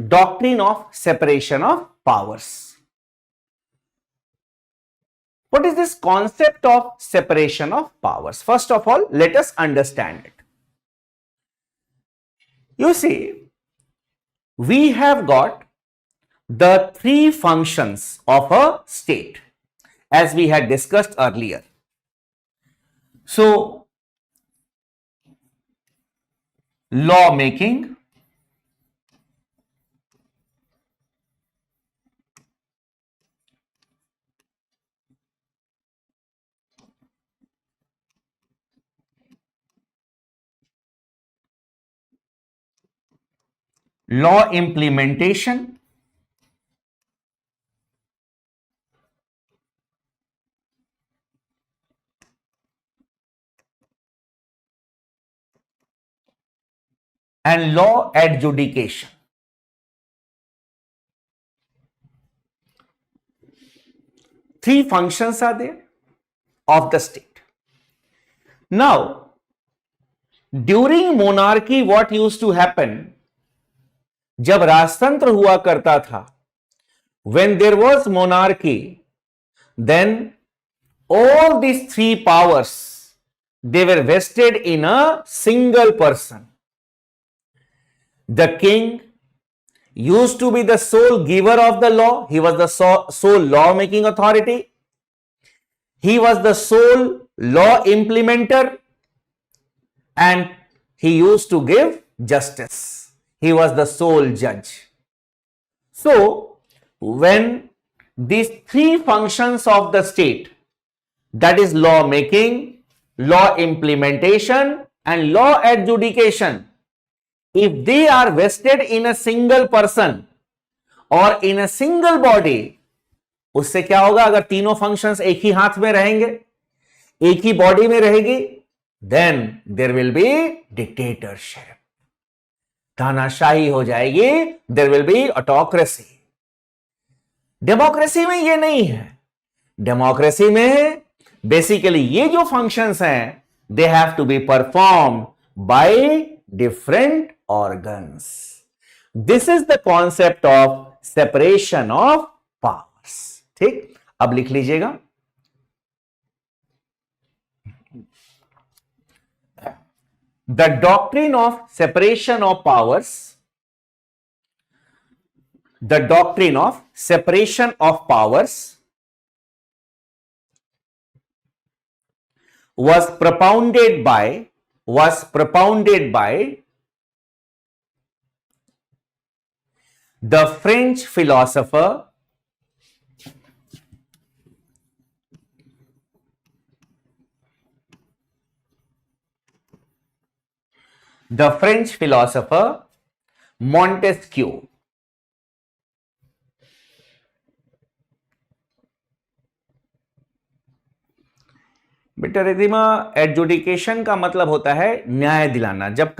doctrine of separation of powers. What is this concept of separation of powers? First of all, let us understand it. You see, we have got the three functions of a state as we had discussed earlier. So, law making, law implementation, and law adjudication. Three functions are there of the state. Now, during monarchy, what used to happen? जब राजतंत्र हुआ करता था, when there was monarchy, then all these three powers, they were vested in a single person. The king used to be the sole giver of the law. He was the sole law-making authority. He was the sole law implementer, and he used to give justice. He was the sole judge. So, when these three functions of the state, that is law making, law implementation, and law adjudication, if they are vested in a single person or in a single body, उससे क्या होगा? अगर तीनों functions एक ही हाथ में रहेंगे, एक ही body में रहेगी, then there will be dictatorship. तानाशाही हो जाएगी, there will be autocracy. Democracy में ये नहीं है. डेमोक्रेसी में बेसिकली ये जो फंक्शंस हैं, they have to be performed by different organs. This is the concept of separation of powers. ठीक, अब लिख लीजिएगा. The doctrine of separation of powers, the doctrine of separation of powers was propounded by the French philosopher Montesquieu. बेटा Ridhima, adjudication का मतलब होता है न्याय दिलाना. जब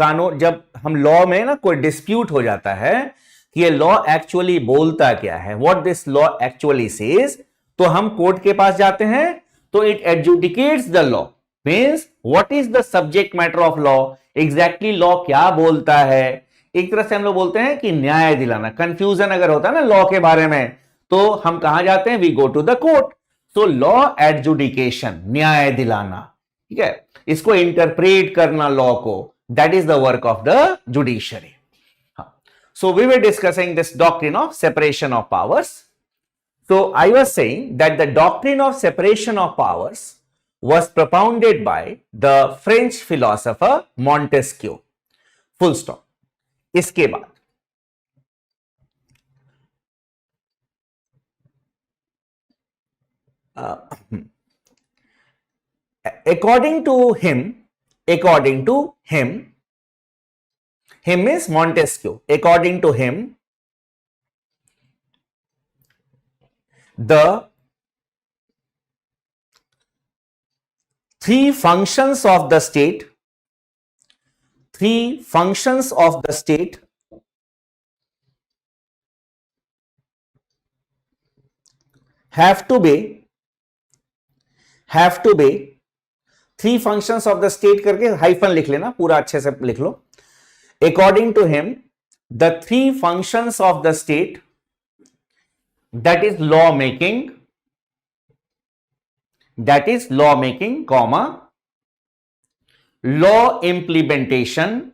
हम लॉ में ना कोई डिस्प्यूट हो जाता है कि ये लॉ एक्चुअली बोलता क्या है, what this law actually says, तो हम कोर्ट के पास जाते हैं, तो it adjudicates the law. Means what is the subject matter of law, exactly law क्या बोलता है. एक तरह से हम लोग बोलते हैं कि न्याय दिलाना. कंफ्यूजन अगर होता है ना लॉ के बारे में, तो हम कहां जाते हैं? We go to the court. तो लॉ एडजुडिकेशन, न्याय दिलाना, ठीक है, इसको इंटरप्रेट करना लॉ को, that is the work of the judiciary. So we were discussing this doctrine of separation of powers. So I was saying that the doctrine of separation of powers was propounded by the French philosopher Montesquieu. Full stop. इसके बाद according to him, him is Montesquieu. According to him, the three functions of the state have to be three functions of the state करके hyphen लिख लेना, पूरा अच्छे से लिख लो. According to him, the three functions of the state, that is law making, comma, law implementation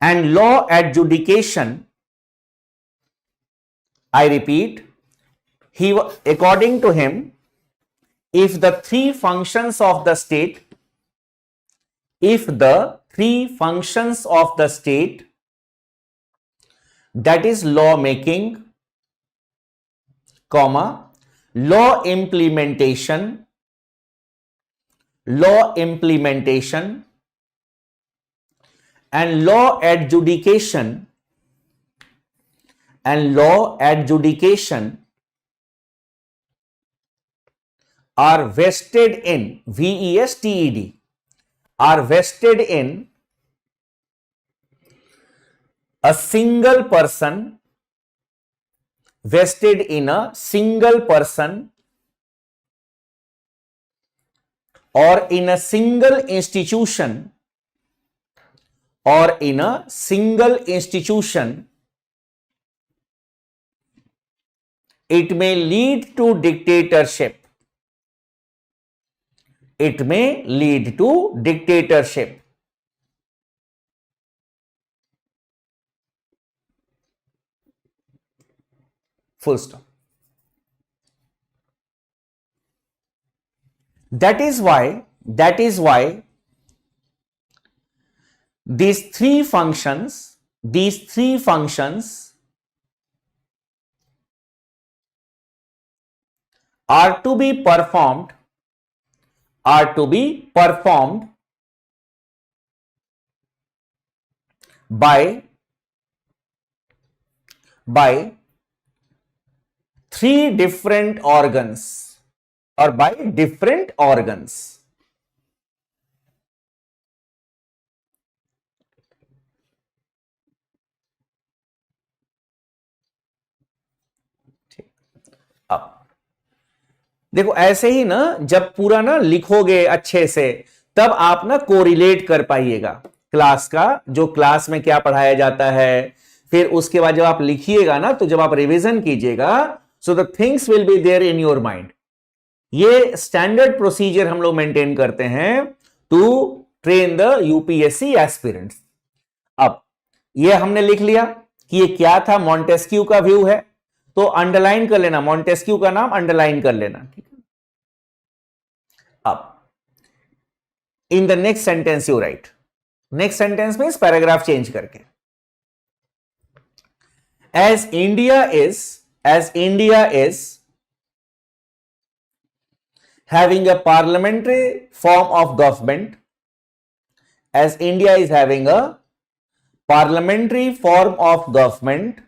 and law adjudication. I repeat, according to him, if the three functions of the state, that is law making, comma, law implementation and law adjudication are vested in a single person, or in a single institution, it may lead to dictatorship. Full stop. That is why these three functions are to be performed by three different organs or by different organs. अब देखो ऐसे ही ना, जब पूरा ना लिखोगे अच्छे से, तब आप ना कोरिलेट कर पाइएगा क्लास का, जो क्लास में क्या पढ़ाया जाता है। फिर उसके बाद जब आप लिखिएगा ना, तो जब आप रिवीजन कीजिएगा, so the things will be there in your mind. ये स्टैंडर्ड प्रोसीजर हम लोग मेंटेन करते हैं to train the UPSC aspirants. अब ये हमने लिख लिया कि ये क्या था, मॉन्टेस्क्यू का व्यू है, तो अंडरलाइन कर लेना, मॉन्टेस्क्यू का नाम अंडरलाइन कर लेना, ठीक है। अब in the next sentence you write, next sentence में इस पैराग्राफ चेंज करके, as India is having a parliamentary form of government, as India is having a parliamentary form of government,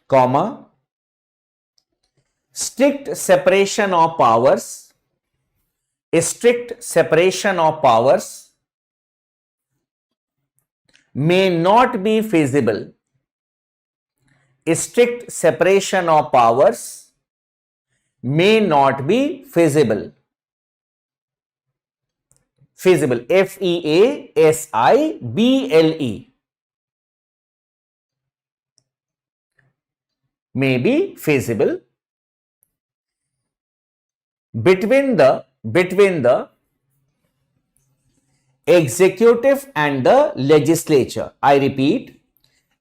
comma, strict separation of powers may not be feasible. Strict separation of powers may not be feasible. Feasible, F-E-A-S-I-B-L-E, may be feasible between the executive and the legislature. I repeat,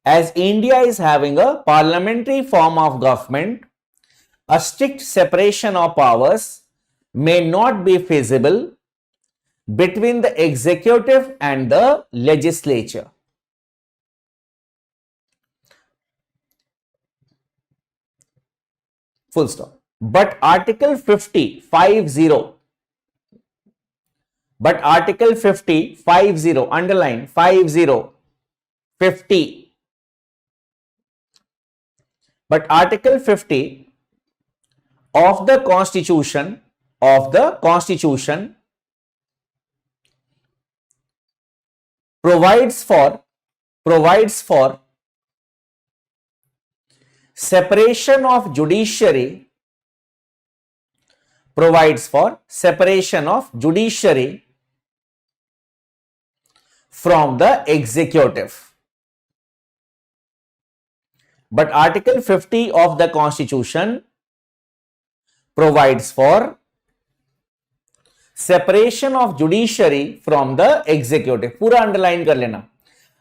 as India is having a parliamentary form of government, a strict separation of powers may not be feasible between the executive and the legislature. Full stop. But Article 50, underline 50. But Article 50 of the Constitution provides for separation of judiciary provides for separation of judiciary from the executive. But Article 50 of the Constitution provides for separation of judiciary from the executive. पूरा underline कर लेना.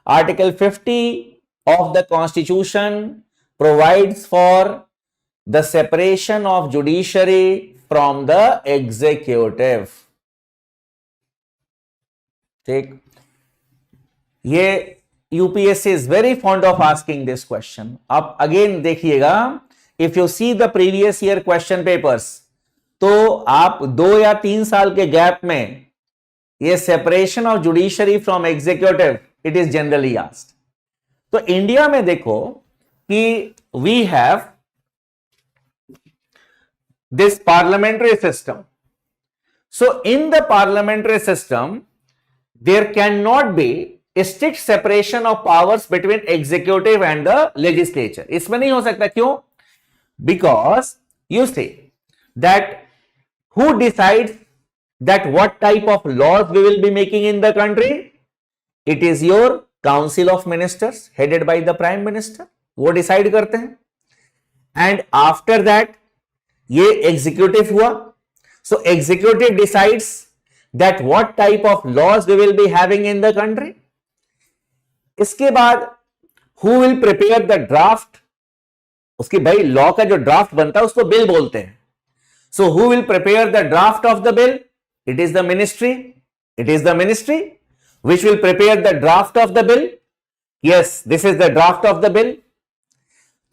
Article 50 of the Constitution provides for the separation of judiciary from the executive. ठीक, ये UPSC is very fond of asking this question. अब again देखिएगा, if you see the previous year question papers, तो आप 2 या 3 साल के गैप में ये separation of judiciary from executive it is generally asked. तो इंडिया में देखो कि we have this parliamentary system. So in the parliamentary system, there cannot be a strict separation of powers between executive and the legislature. इसमें नहीं हो सकता. क्यों? Because you say that who decides that what type of laws we will be making in the country? It is your council of ministers headed by the prime minister. वो decide करते हैं. And after that ये executive हुआ. So executive decides that what type of laws we will be having in the country. इसके बाद who will prepare the draft. उसकी भाई law का जो ड्राफ्ट बनता है उसको बिल बोलते हैं. So who will prepare the draft of the bill? It is the ministry. It is the ministry which will prepare the draft of the bill. Yes, this is the draft of the bill.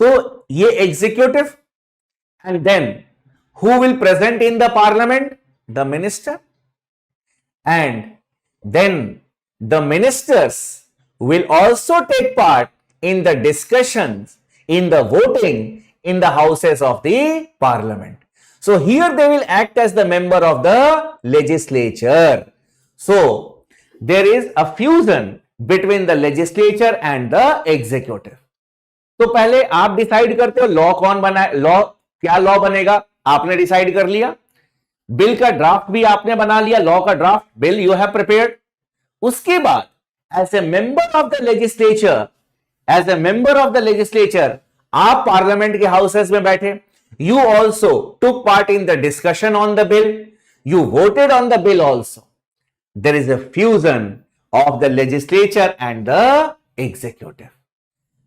तो ये executive. And then who will present in the parliament? The minister. And then the ministers will also take part in the discussions, in the voting, in the houses of the parliament. So here they will act as the member of the legislature. So there is a fusion between the legislature and the executive. तो पहले आप decide करते हो law कौन बनाए, law क्या law बनेगा आपने डिसाइड कर लिया. बिल का ड्राफ्ट भी आपने बना लिया. लॉ का draft bill you have prepared. उसके बाद as a member of the legislature, as a member of the legislature आप पार्लियामेंट के हाउसेस में बैठे. You also took part in the discussion on the bill. You voted on the bill also. There is a fusion of the legislature and the executive.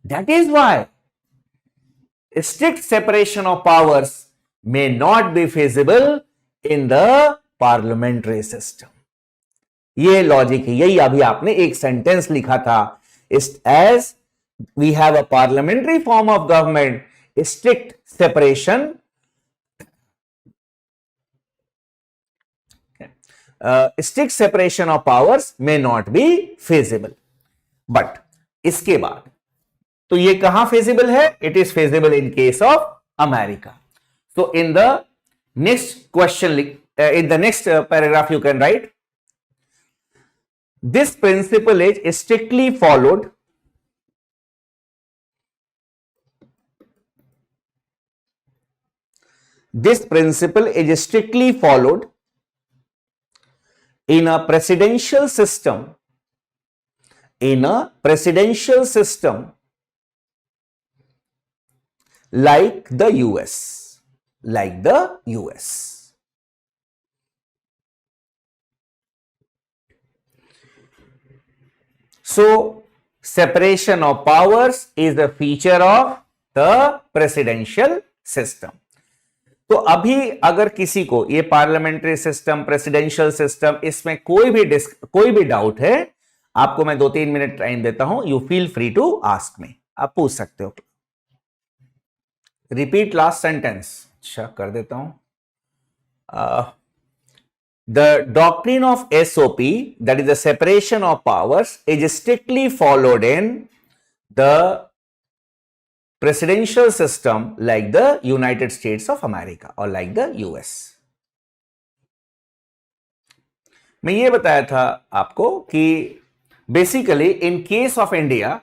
That is why strict separation of powers may not be feasible in the parliamentary system. ये logic है. यही अभी आपने एक sentence लिखा था. As we have a parliamentary form of government, strict separation of powers may not be feasible. But इसके बाद तो ये कहां फेजिबल है? It is feasible in case of America. So in the next question, in the next paragraph you can write, this principle is strictly followed this principle is strictly followed in a presidential system, like the US. So separation of powers is a feature of the presidential system. तो अभी अगर किसी को ये parliamentary system, presidential system, इसमें कोई भी doubt है, आपको मैं 2-3 मिनट टाइम देता हूं. You feel free to ask me. आप पूछ सकते हो. Repeat last sentence. अच्छा कर देता हूं. The doctrine of SOP, that is the separation of powers, is strictly followed in the presidential system like the United States of America or like the US. मैं ये बताया था आपको कि basically in case of India,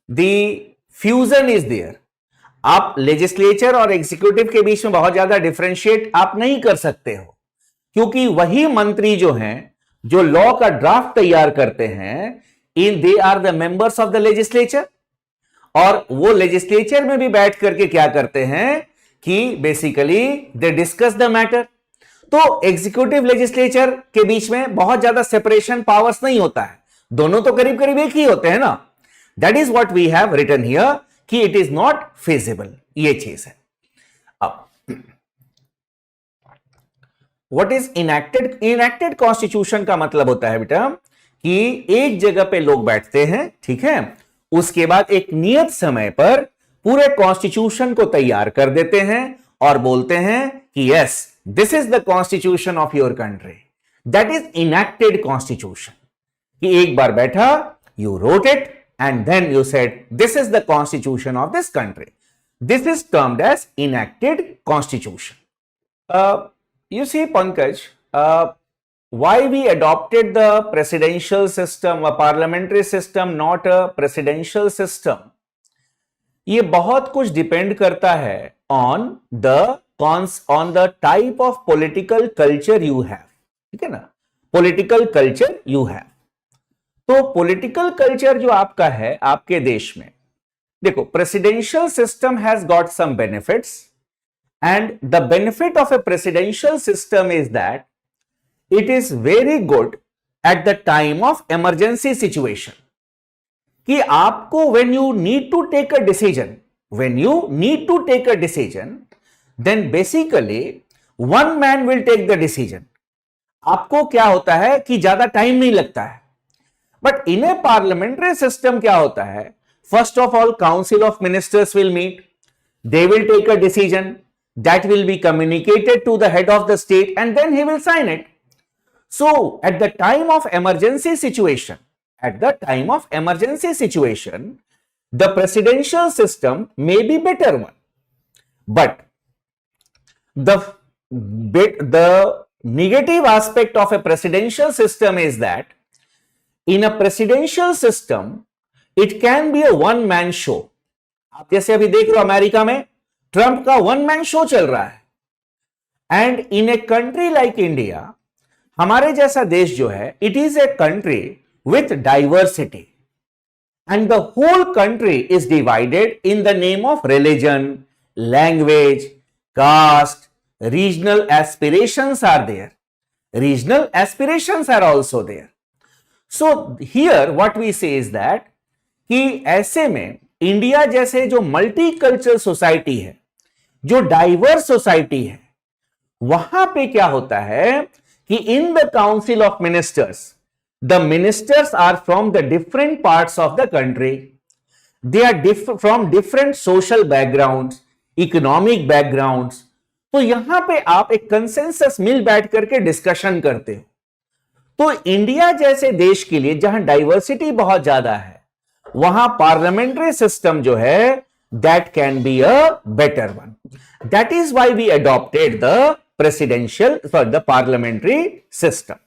the fusion is there. आप legislature और executive के बीच में बहुत ज्यादा डिफरेंशिएट आप नहीं कर सकते हो, क्योंकि वही मंत्री जो हैं, जो लॉ का ड्राफ्ट तैयार करते हैं, they are the members of the legislature, और वो लेजिस्लेचर में भी बैठ करके क्या करते हैं कि basically they discuss the matter. तो एग्जीक्यूटिव लेजिस्लेचर के बीच में बहुत ज्यादा सेपरेशन पावर्स नहीं होता है, दोनों तो करीब करीब एक ही होते हैं ना। That is what we have written here कि इट इज नॉट फिजिबल, ये चीज है। अब what is enacted? Enacted constitution का मतलब होता है बेटा कि एक जगह पे लोग बैठते हैं, ठीक है, उसके बाद एक नियत समय पर पूरे कॉन्स्टिट्यूशन को तैयार कर देते हैं और बोलते हैं कि yes, this is the constitution of your country. That is enacted constitution. कि एक बार बैठा, you wrote it and then you said this is the constitution of this country. This is termed as enacted constitution. You see, Pankaj, why we adopted the presidential system, a parliamentary system, not a presidential system? ये बहुत कुछ depend करता है on the type of political culture you have, ठीक है ना? Political culture you have. तो political culture जो आपका है आपके देश में, देखो, presidential system has got some benefits. And the benefit of a presidential system is that it is very good at the time of emergency situation. कि आपको when you need to take a decision, then basically one man will take the decision. आपको क्या होता है कि ज्यादा time नहीं लगता है। But in a parliamentary system क्या होता है? First of all, Council of Ministers will meet. They will take a decision. That will be communicated to the head of the state and then he will sign it. So at the time of emergency situation, the presidential system may be better one. But the negative aspect of a presidential system is that in a presidential system, it can be a one man show. आप जैसे अभी देख रहे हो America में Trump का one man show चल रहा है। And in a country like India, हमारे जैसा देश जो है, it is a country with diversity and the whole country is divided in the name of religion, language, caste, regional aspirations are there, regional aspirations are also there. So here what we say is that कि ऐसे में India जैसे जो multi cultural society है, जो diverse society है, वहां पे क्या होता है कि in the council of ministers, the ministers are from the different parts of the country, they are from different social backgrounds, economic backgrounds. तो यहां पे आप एक कंसेंसस मिल बैठ करके डिस्कशन करते हो। तो इंडिया जैसे देश के लिए जहां डाइवर्सिटी बहुत ज्यादा है, वहां पार्लियामेंट्री सिस्टम जो है that can be a better one. That is why we adopted the parliamentary system.